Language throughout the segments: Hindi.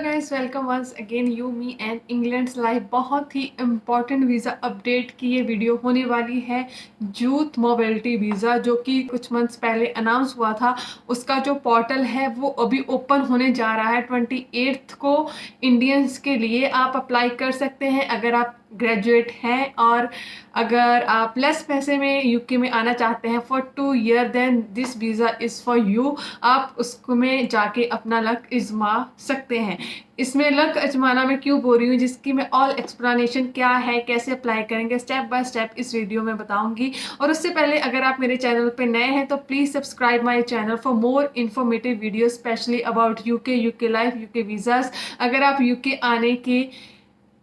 Guys, welcome once again you me and England's life. बहुत ही इम्पॉर्टेंट वीज़ा अपडेट की ये वीडियो होने वाली है। यूथ मोबिलिटी वीज़ा जो कि कुछ मंथ्स पहले अनाउंस हुआ था, उसका जो पोर्टल है वो अभी ओपन होने जा रहा है 28 को। इंडियंस के लिए आप अप्लाई कर सकते हैं अगर आप ग्रेजुएट हैं और अगर आप लेस पैसे में यूके में आना चाहते हैं for 2 year, then this visa is for you. आप उसको में जाके अपना लक आजमा सकते हैं। इसमें लक आजमाना मैं क्यों बोल रही हूँ, जिसकी मैं ऑल एक्सप्लेनेशन क्या है, कैसे अप्लाई करेंगे, स्टेप बाय स्टेप इस वीडियो में बताऊंगी। और उससे पहले अगर आप मेरे चैनल पे नए हैं तो please subscribe my channel for more informative video specially about UK life, UK visas. अगर आप यूके आने के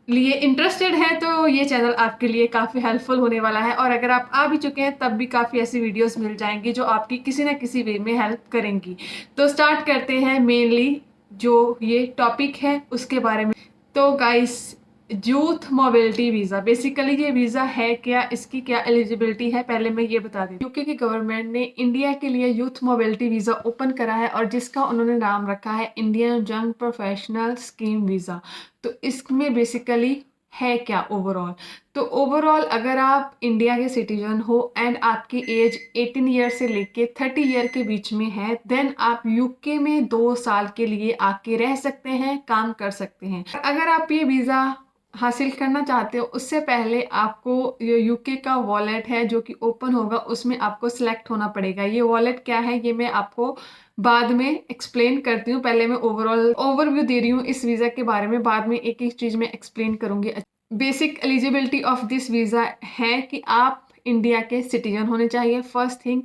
लिए इंटरेस्टेड हैं तो ये चैनल आपके लिए काफ़ी हेल्पफुल होने वाला है। और अगर आप आ भी चुके हैं तब भी काफ़ी ऐसी वीडियोस मिल जाएंगी जो आपकी किसी ना किसी वे में हेल्प करेंगी। तो स्टार्ट करते हैं मेनली जो ये टॉपिक है उसके बारे में। तो guys, youth mobility visa basically ये वीज़ा है क्या, इसकी क्या एलिजिबिलिटी है, पहले मैं ये बता देती हूँ। यूके की गवर्नमेंट ने इंडिया के लिए यूथ मोबिलिटी वीज़ा ओपन करा है और जिसका उन्होंने नाम रखा है Indian young professional scheme visa. तो इसमें बेसिकली है क्या ओवरऑल, तो ओवरऑल अगर आप इंडिया के सिटीजन हो एंड आपकी एज 18 ईयर से लेके 30 ईयर के बीच में है, देन आप यूके में 2 साल के लिए आके रह सकते हैं, काम कर सकते हैं। अगर आप ये वीज़ा हासिल करना चाहते हो उससे पहले आपको ये यूके का वॉलेट है जो कि ओपन होगा, उसमें आपको सिलेक्ट होना पड़ेगा। ये वॉलेट क्या है ये मैं आपको बाद में एक्सप्लेन करती हूँ। पहले मैं ओवरऑल ओवरव्यू दे रही हूँ इस वीज़ा के बारे में, बाद में एक एक चीज़ मैं एक्सप्लेन करूँगी। Basic eligibility of this visa है कि आप इंडिया के सिटीजन होने चाहिए, first thing.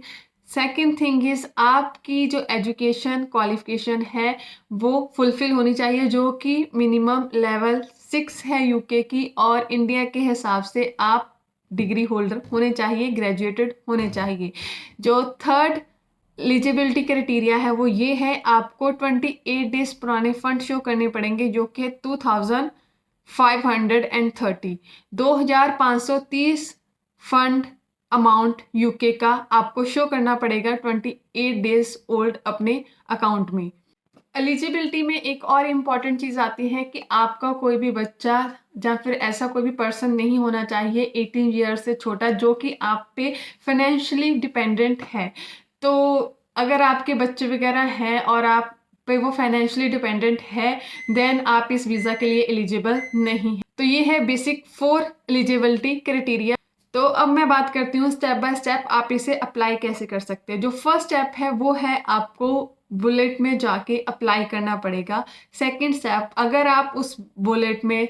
Second thing is आपकी जो एजुकेशन क्वालिफिकेशन है वो फुलफिल होनी चाहिए, जो कि मिनिमम लेवल 6 है यूके की, और इंडिया के हिसाब से आप डिग्री होल्डर होने चाहिए, ग्रेजुएटेड होने चाहिए। जो थर्ड एलिजिबिलिटी क्राइटेरिया है वो ये है, आपको 28 डेज पुराने फंड शो करने पड़ेंगे जो कि 2530 फंड अमाउंट यूके का आपको शो करना पड़ेगा 28 डेज ओल्ड अपने अकाउंट में। एलिजिबिलिटी में एक और इम्पॉर्टेंट चीज़ आती है कि आपका कोई भी बच्चा या फिर ऐसा कोई भी पर्सन नहीं होना चाहिए 18 ईयर से छोटा जो कि आप पे फाइनेंशियली डिपेंडेंट है। तो अगर आपके बच्चे वगैरह हैं और आप पे वो फाइनेंशियली डिपेंडेंट है, देन आप इस वीज़ा के लिए एलिजिबल नहीं है। तो ये है बेसिक 4 एलिजिबिलिटी क्राइटेरिया। तो अब मैं बात करती हूँ स्टेप बाय स्टेप आप इसे अप्लाई कैसे कर सकते हैं। जो फर्स्ट स्टेप है वो है आपको बुलेट में जाके अप्लाई करना पड़ेगा। सेकंड स्टेप, अगर आप उस बुलेट में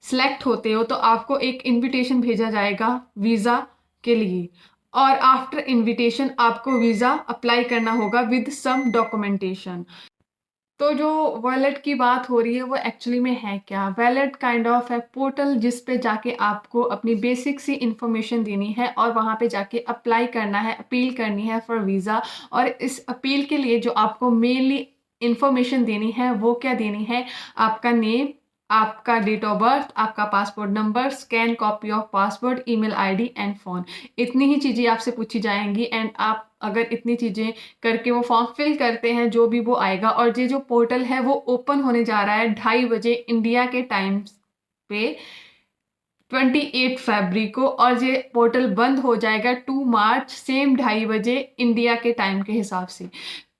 सिलेक्ट होते हो तो आपको एक इनविटेशन भेजा जाएगा वीज़ा के लिए, और आफ्टर इनविटेशन आपको वीज़ा अप्लाई करना होगा विद सम डॉक्यूमेंटेशन। तो जो वॉलेट की बात हो रही है वो एक्चुअली में है क्या, वॉलेट काइंड ऑफ है पोर्टल जिस पे जाके आपको अपनी बेसिक सी इंफॉर्मेशन देनी है और वहाँ पे जाके अप्लाई करना है, अपील करनी है फॉर वीज़ा। और इस अपील के लिए जो आपको मेनली इंफॉर्मेशन देनी है वो क्या देनी है, आपका नेम, आपका डेट ऑफ बर्थ, आपका passport number, scan copy of passport, email ID and phone. इतनी ही चीज़ें आपसे पूछी जाएंगी एंड आप अगर इतनी चीज़ें करके वो फॉर्म फिल करते हैं जो भी वो आएगा। और ये जो पोर्टल है वो ओपन होने जा रहा है 2:30 बजे इंडिया के टाइम पे 28 फरवरी को, और ये पोर्टल बंद हो जाएगा 2 मार्च सेम 2:30 बजे इंडिया के टाइम के हिसाब से।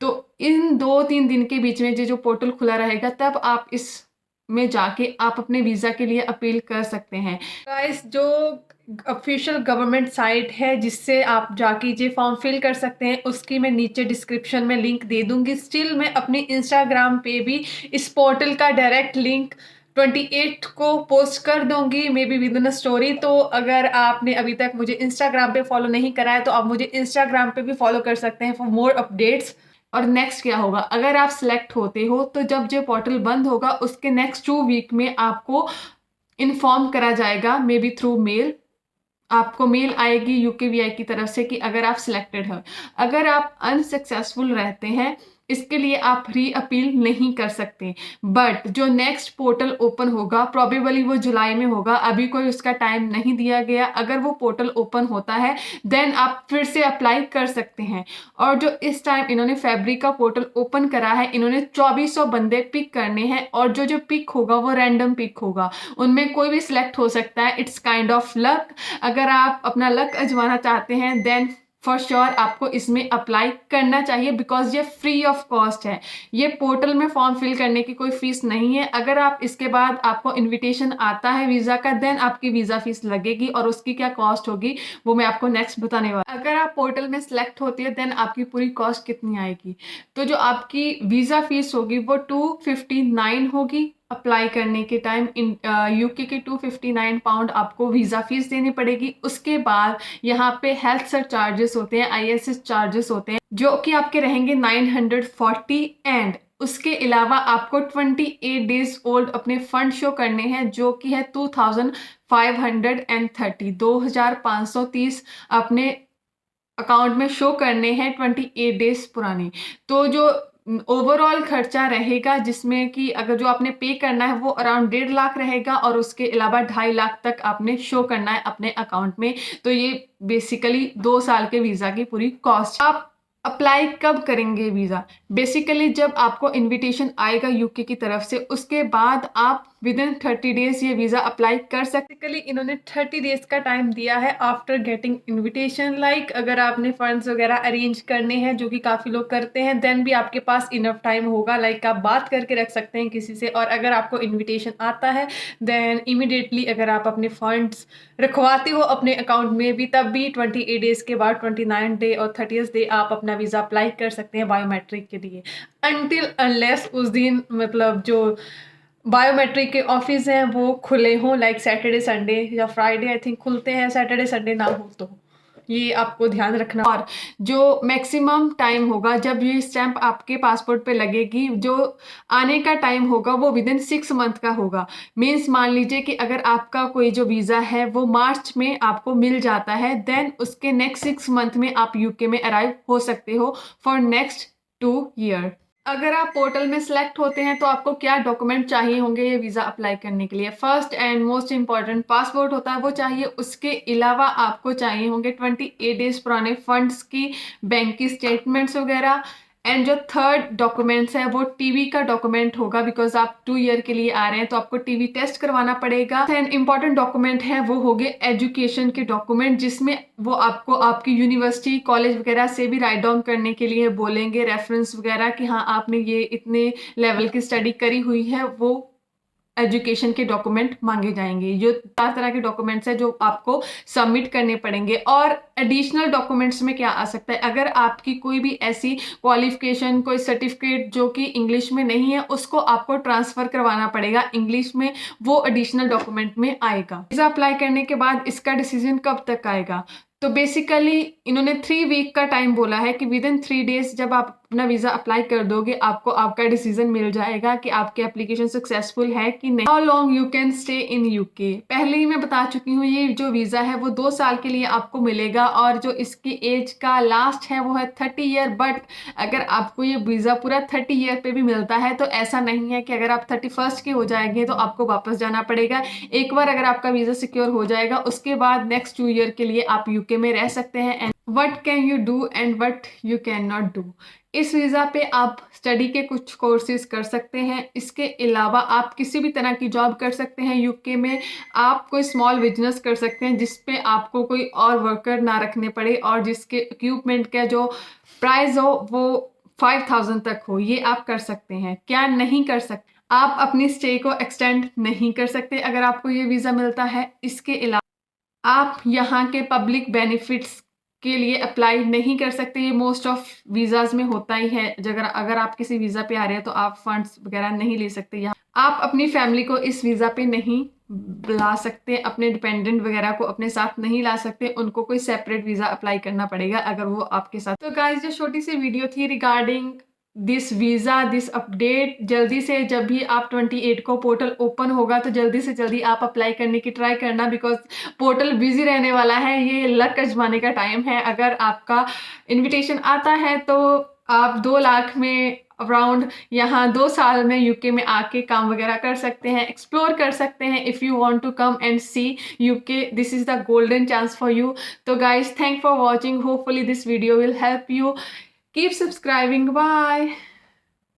तो इन 2-3 दिन के बीच में ये जो पोर्टल खुला रहेगा तब आप इस में जाके आप अपने वीज़ा के लिए अपील कर सकते हैं। गाइस, जो ऑफिशियल गवर्नमेंट साइट है जिससे आप जाके ये फॉर्म फिल कर सकते हैं उसकी मैं नीचे डिस्क्रिप्शन में लिंक दे दूंगी। स्टिल मैं अपने इंस्टाग्राम पे भी इस पोर्टल का डायरेक्ट लिंक 28 को पोस्ट कर दूंगी, may be with in a story. तो अगर आपने अभी तक मुझे इंस्टाग्राम पे फॉलो नहीं करा है तो आप मुझे इंस्टाग्राम पे भी फॉलो कर सकते हैं फॉर मोर अपडेट्स। और नेक्स्ट क्या होगा, अगर आप सिलेक्ट होते हो तो जब जो पोर्टल बंद होगा उसके नेक्स्ट 2 वीक में आपको इन्फॉर्म करा जाएगा, मे बी थ्रू मेल। आपको मेल आएगी यूकेवीआई की तरफ से कि अगर आप सिलेक्टेड हो। अगर आप अनसक्सेसफुल रहते हैं इसके लिए आप री अपील नहीं कर सकते। बट जो नेक्स्ट पोर्टल ओपन होगा प्रोबेबली वो जुलाई में होगा, अभी कोई उसका टाइम नहीं दिया गया। अगर वो पोर्टल ओपन होता है देन आप फिर से अप्लाई कर सकते हैं। और जो इस टाइम इन्होंने फैब्रिक का पोर्टल ओपन करा है, इन्होंने 2400 बंदे पिक करने हैं और जो जो पिक होगा वो रैंडम पिक होगा, उनमें कोई भी सिलेक्ट हो सकता है। It's kind of luck. अगर आप अपना लक आजमाना चाहते हैं देन फॉर श्योर आपको इसमें अप्लाई करना चाहिए, बिकॉज ये फ्री ऑफ कॉस्ट है। ये पोर्टल में फॉर्म फिल करने की कोई फीस नहीं है। अगर आप इसके बाद आपको इनविटेशन आता है वीजा का देन आपकी वीजा फीस लगेगी, और उसकी क्या कॉस्ट होगी वो मैं आपको नेक्स्ट बताने वाला। अगर आप पोर्टल में सिलेक्ट होती है देन आपकी पूरी कॉस्ट कितनी आएगी, तो जो आपकी वीजा फीस होगी वो 259 होगी। अप्लाई करने के टाइम यूके के 259 पाउंड आपको वीज़ा फीस देनी पड़ेगी। उसके बाद यहाँ पे हेल्थ सर चार्जेस होते हैं, ISS चार्जेस होते हैं जो कि आपके रहेंगे 940। एंड उसके अलावा आपको 28 डेज ओल्ड अपने फंड शो करने हैं जो कि है 2530 अपने अकाउंट में शो करने हैं 28 डेज पुराने। तो जो ओवरऑल खर्चा रहेगा जिसमें कि अगर जो आपने पे करना है वो अराउंड 1.5 लाख रहेगा, और उसके अलावा 2.5 लाख तक आपने शो करना है अपने अकाउंट में। तो ये बेसिकली 2 साल के वीज़ा की पूरी कॉस्ट। आप अप्लाई कब करेंगे वीज़ा? बेसिकली जब आपको इनविटेशन आएगा यूके की तरफ से, उसके बाद आप विद इन 30 डेज ये वीज़ा अप्लाई कर सकते। बेसिकली इन्होंने 30 डेज का टाइम दिया है आफ्टर गेटिंग इनविटेशन। लाइक अगर आपने फंड्स वगैरह अरेंज करने हैं जो कि काफ़ी लोग करते हैं देन भी आपके पास इनफ टाइम होगा। लाइक आप बात करके रख सकते हैं किसी से, और अगर आपको इन्विटेशन आता है देन इमिडिएटली अगर आप अपने फंड्स रखवाते हो अपने अकाउंट में भी, तब भी 28 डेज के बाद 29 डे और 30th डे आप अपना वीज़ा अप्लाई कर सकते हैं बायोमेट्रिक के लिए। अनटिल अनलेस उस दिन मतलब जो बायोमेट्रिक के ऑफिस हैं वो खुले हों, लाइक सैटरडे संडे या फ्राइडे आई थिंक खुलते हैं, सैटरडे संडे ना हो तो ये आपको ध्यान रखना। और जो मैक्सिमम टाइम होगा जब ये स्टैंप आपके पासपोर्ट पे लगेगी, जो आने का टाइम होगा वो विद इन 6 मंथ का होगा। मीन्स मान लीजिए कि अगर आपका कोई जो वीज़ा है वो मार्च में आपको मिल जाता है देन उसके नेक्स्ट 6 मंथ में आप यूके में अराइव हो सकते हो फॉर नेक्स्ट 2 ईयर। अगर आप पोर्टल में सिलेक्ट होते हैं तो आपको क्या डॉक्यूमेंट चाहिए होंगे ये वीज़ा अप्लाई करने के लिए? First and most important passport होता है वो चाहिए। उसके अलावा आपको चाहिए होंगे 28 डेज पुराने फंड्स की बैंक की स्टेटमेंट्स वगैरह। एंड जो थर्ड डॉक्यूमेंट्स है वो टीवी का डॉक्यूमेंट होगा, बिकॉज आप 2 ईयर के लिए आ रहे हैं तो आपको टीवी टेस्ट करवाना पड़ेगा। एंड इंपॉर्टेंट डॉक्यूमेंट है वो हो गए एजुकेशन के डॉक्यूमेंट, जिसमें वो आपको आपकी यूनिवर्सिटी कॉलेज वगैरह से भी राइट डाउन करने के लिए बोलेंगे, रेफरेंस वगैरह कि हाँ आपने ये इतने लेवल की स्टडी करी हुई है, वो एजुकेशन के डॉक्यूमेंट मांगे जाएंगे। ये 4 तरह के डॉक्यूमेंट्स है जो आपको सबमिट करने पड़ेंगे। और एडिशनल डॉक्यूमेंट्स में क्या आ सकता है, अगर आपकी कोई भी ऐसी क्वालिफिकेशन कोई सर्टिफिकेट जो कि इंग्लिश में नहीं है उसको आपको ट्रांसफ़र करवाना पड़ेगा इंग्लिश में, वो एडिशनल डॉक्यूमेंट में आएगा। वीज़ा अप्लाई करने के बाद इसका डिसीजन कब तक आएगा? तो बेसिकली इन्होंने 3 वीक का टाइम बोला है कि विद इन 3 डेज जब आप अपना वीज़ा अप्लाई कर दोगे आपको आपका डिसीजन मिल जाएगा कि आपकी एप्लीकेशन सक्सेसफुल है कि नहीं। How long you can stay in UK, पहले ही मैं बता चुकी हूँ ये जो वीज़ा है वो 2 साल के लिए आपको मिलेगा, और जो इसकी एज का लास्ट है वो है 30 ईयर। बट अगर आपको ये वीज़ा पूरा 30 ईयर पे भी मिलता है तो ऐसा नहीं है कि अगर आप 31st के हो जाएंगे तो आपको वापस जाना पड़ेगा। एक बार अगर आपका वीज़ा सिक्योर हो जाएगा उसके बाद नेक्स्ट 2 ईयर के लिए आप यूके में रह सकते हैं। And what can you do and what you can not do, इस वीज़ा पे आप स्टडी के कुछ कोर्सेज कर सकते हैं। इसके अलावा आप किसी भी तरह की जॉब कर सकते हैं यूके में। आप कोई स्मॉल बिजनेस कर सकते हैं जिस पे आपको कोई और वर्कर ना रखने पड़े और जिसके इक्विपमेंट का जो प्राइस हो वो 5000 तक हो, ये आप कर सकते हैं। क्या नहीं कर सकते, आप अपनी स्टे को एक्सटेंड नहीं कर सकते अगर आपको ये वीज़ा मिलता है। इसके अलावा आप यहाँ के पब्लिक बेनिफिट्स के लिए अप्लाई नहीं कर सकते। ये मोस्ट ऑफ वीज़ाज में होता ही है, अगर आप किसी वीज़ा पे आ रहे हैं तो आप फंड्स वगैरह नहीं ले सकते। यहाँ आप अपनी फैमिली को इस वीज़ा पे नहीं ला सकते, अपने डिपेंडेंट वगैरह को अपने साथ नहीं ला सकते, उनको कोई सेपरेट वीज़ा अप्लाई करना पड़ेगा अगर वो आपके साथ। तो गाइस जो छोटी सी वीडियो थी regarding this visa this update, जल्दी से जब भी आप 28 को पोर्टल ओपन होगा तो जल्दी से जल्दी आप अप्लाई करने की ट्राई करना, बिकॉज पोर्टल बिजी रहने वाला है। ये लक आजमाने का टाइम है। अगर आपका इनविटेशन आता है तो आप 2 लाख में अराउंड यहाँ 2 साल में यूके में आके काम वगैरह कर सकते हैं, एक्सप्लोर कर सकते हैं। If you want to come and see UK, this is the golden chance for you. तो guys, thank for watching, hopefully this video will help you. Keep subscribing, bye.